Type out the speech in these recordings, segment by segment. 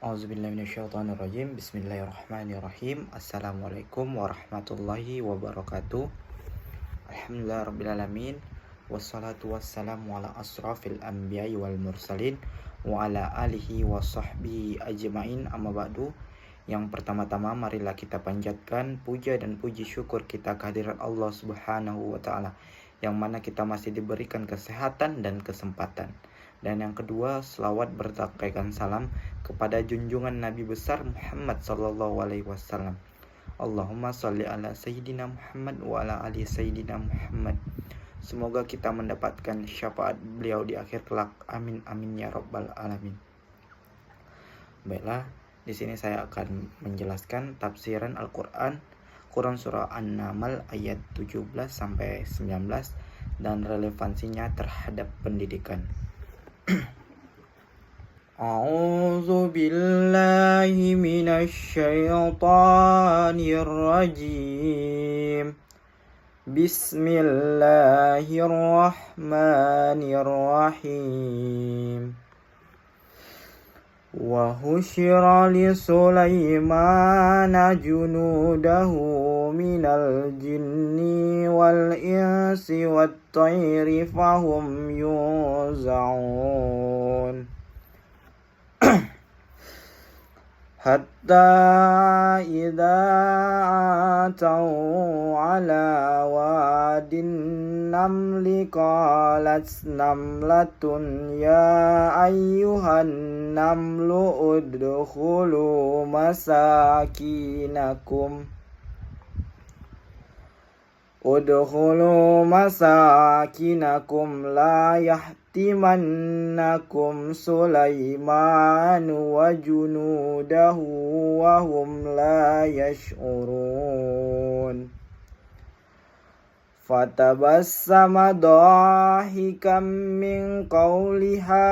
A'udzubillahiminasyaitonirrajim. Bismillahirrahmanirrahim. Assalamualaikum warahmatullahi wabarakatuh. Alhamdulillahirrabbilalamin. Wassalatu wassalamu ala asrafil anbiya'i wal mursalin wa ala alihi wa sahbihi ajma'in, amma ba'du. Yang pertama-tama marilah kita panjatkan puja dan puji syukur kita kehadirat Allah subhanahu wa ta'ala, yang mana kita masih diberikan kesehatan dan kesempatan. Dan yang kedua, selawat bertakaikan salam kepada junjungan Nabi besar Muhammad sallallahu alaihi wasallam. Allahumma sholli ala sayyidina Muhammad wa ala ali sayyidina Muhammad. Semoga kita mendapatkan syafaat beliau di akhir kelak. Amin amin ya rabbal alamin. Baiklah, di sini saya akan menjelaskan tafsiran Al-Qur'an Quran surah An-Naml ayat 17 sampai 19 dan relevansinya terhadap pendidikan. A'udzu billahi minasy syaithanir rajim. Bismillahirrahmanirrahim. Wa husyira li Sulaimana junudahu minal jinni wal insi wat tayri fahum yuzaun. Hatta idza atau ala wadin namli qalat namlatun ya ayyuhan namlu udkhulu masakinakum la yahtimannakum Sulaiman wa junudahu wa hum la yash'urun. Fatabassama dahikan min qawliha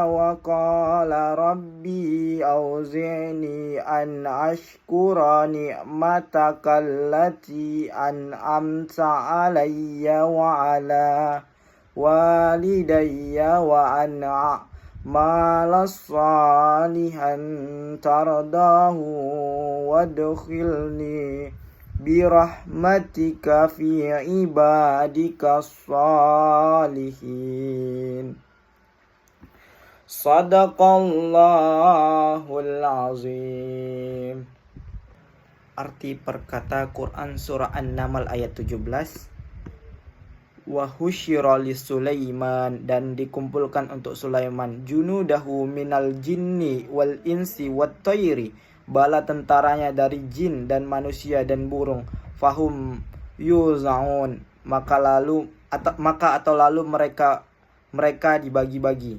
wa qala rabbi awzi'ni an ashkura ni'mataka allati an'amta alayya wa ala walidayya wa an a'mala salihan tardahu wadkhilni birahmatika fi ibadika salihin. Sadaqallahul azim. Arti perkata Quran surah An-Naml ayat 17. Wa husyira li Sulaiman, dan dikumpulkan untuk Sulaiman, junudahu minal jinni wal insi wat tayri, bala tentaranya dari jin dan manusia dan burung, fahum yuzaun, maka lalu mereka dibagi-bagi.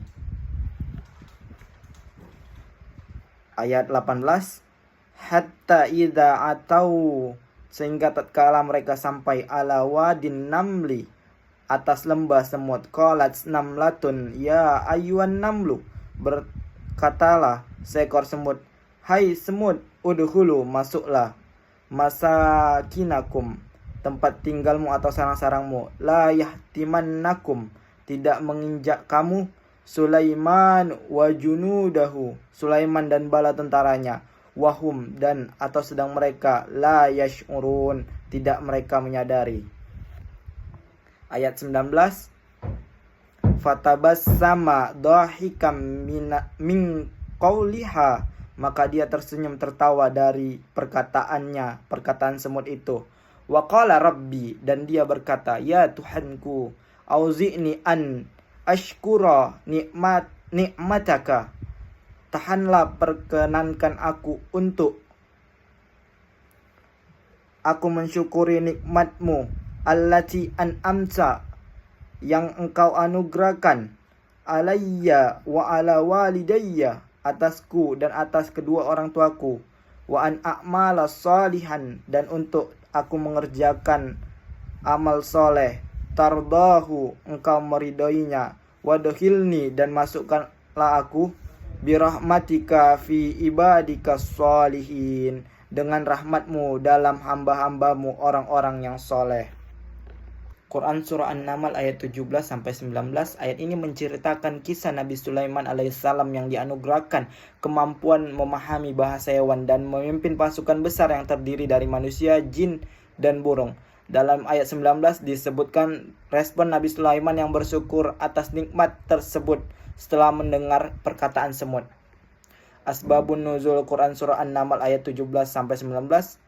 Ayat 18. Hatta idza atau, sehingga tatkala mereka sampai ala wadin namli, atas lembah semut, qalat namlatun ya ayyuhan namlu, berkatalah seekor semut, hai semut, udkhulu, masuklah, masakinakum, tempat tinggalmu atau sarang-sarangmu, la yahtimannakum, tidak menginjak kamu, Sulaiman wa junudahu, Sulaiman dan bala tentaranya, wahum, dan atau sedang mereka, la yash'urun, tidak mereka menyadari. Ayat 19. Fatabassama dahikam min qawliha, maka dia tersenyum tertawa dari perkataan semut itu. Wa qala rabbi, dan dia berkata, ya Tuhanku, auzi'ni an ashkura ni'mataka, tahanlah, perkenankan aku untuk aku mensyukuri nikmatmu, allati an'amta, yang engkau anugerahkan, alayya wa ala walidayya, atasku dan atas kedua orang tuaku, wa an a'mala salihan, dan untuk aku mengerjakan amal soleh, tardahu, engkau meridhoinya, wadkhilni, dan masukkanlah aku, birahmatika fi ibadika salihin, dengan rahmatmu dalam hamba-hambamu orang-orang yang soleh. Quran Surah An-Naml ayat 17-19. Ayat ini menceritakan kisah Nabi Sulaiman alaihissalam yang dianugerahkan kemampuan memahami bahasa hewan dan memimpin pasukan besar yang terdiri dari manusia, jin, dan burung. Dalam ayat 19 disebutkan respon Nabi Sulaiman yang bersyukur atas nikmat tersebut setelah mendengar perkataan semut. Asbabun nuzul Quran Surah An-Naml ayat 17-19.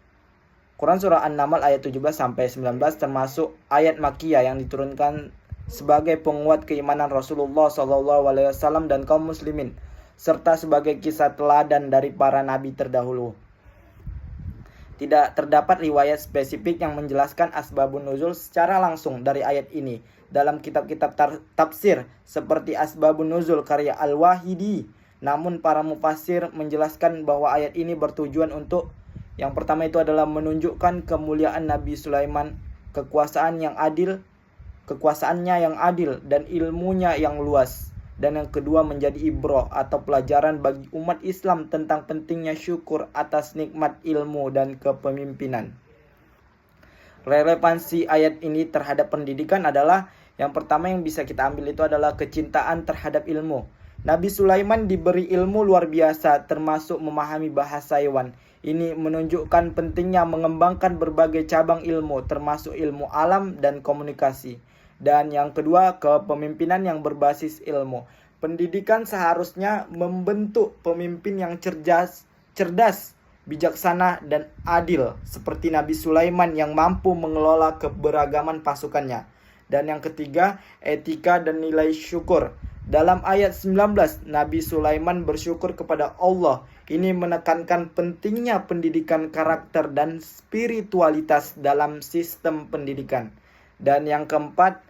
Quran Surah An-Naml ayat 17-19 termasuk ayat Makkiyah yang diturunkan sebagai penguat keimanan Rasulullah SAW dan kaum muslimin, serta sebagai kisah teladan dari para nabi terdahulu. Tidak terdapat riwayat spesifik yang menjelaskan asbabun nuzul secara langsung dari ayat ini dalam kitab-kitab tafsir seperti Asbabun Nuzul karya Al-Wahidi. Namun para mufassir menjelaskan bahwa ayat ini bertujuan untuk yang pertama itu adalah menunjukkan kemuliaan Nabi Sulaiman, kekuasaannya yang adil dan ilmunya yang luas. Dan yang kedua menjadi ibrah atau pelajaran bagi umat Islam tentang pentingnya syukur atas nikmat ilmu dan kepemimpinan. Relevansi ayat ini terhadap pendidikan adalah yang pertama yang bisa kita ambil itu adalah kecintaan terhadap ilmu. Nabi Sulaiman diberi ilmu luar biasa termasuk memahami bahasa hewan. Ini menunjukkan pentingnya mengembangkan berbagai cabang ilmu termasuk ilmu alam dan komunikasi. Dan yang kedua, kepemimpinan yang berbasis ilmu. Pendidikan seharusnya membentuk pemimpin yang cerdas, bijaksana, dan adil seperti Nabi Sulaiman yang mampu mengelola keberagaman pasukannya. Dan yang ketiga, etika dan nilai syukur. Dalam ayat 19, Nabi Sulaiman bersyukur kepada Allah. Ini menekankan pentingnya pendidikan karakter dan spiritualitas dalam sistem pendidikan. Dan yang keempat,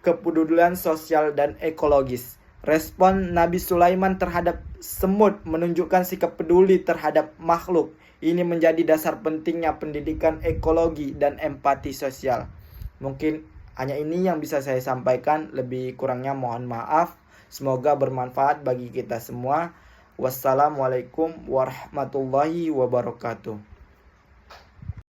kepedulian sosial dan ekologis. Respon Nabi Sulaiman terhadap semut menunjukkan sikap peduli terhadap makhluk. Ini menjadi dasar pentingnya pendidikan ekologi dan empati sosial. Mungkin hanya ini yang bisa saya sampaikan, lebih kurangnya mohon maaf. Semoga bermanfaat bagi kita semua. Wassalamualaikum warahmatullahi wabarakatuh.